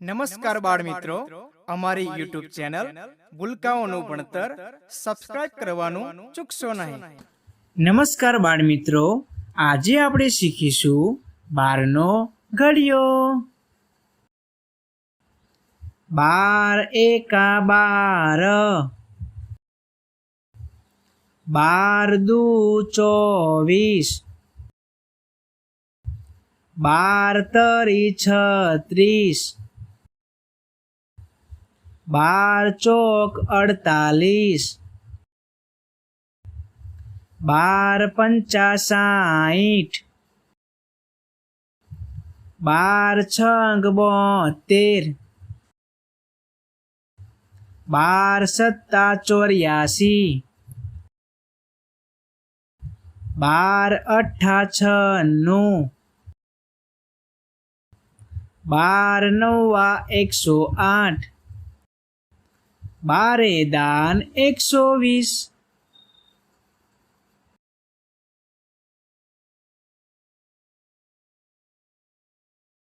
નમસ્કાર બાળ મિત્રો, અમારી યુટ્યુબ ચેનલ ભૂલકાઓનું ભણતર સબસ્ક્રાઇબ કરવાનું ચૂકશો નહીં। નમસ્કાર બાળ મિત્રો, આજે આપણે શીખીશું 12 નો ઘડિયો। 12 એકા 12, 12 દુ 24, 12 તરી 36, 12 ચોક 48, 12 પંચા 60, 12 છંગ 72, 12 સત્તા 84, 12 અઠ્ઠા 96, 12 નવ્વા 108, 12 દાન 120।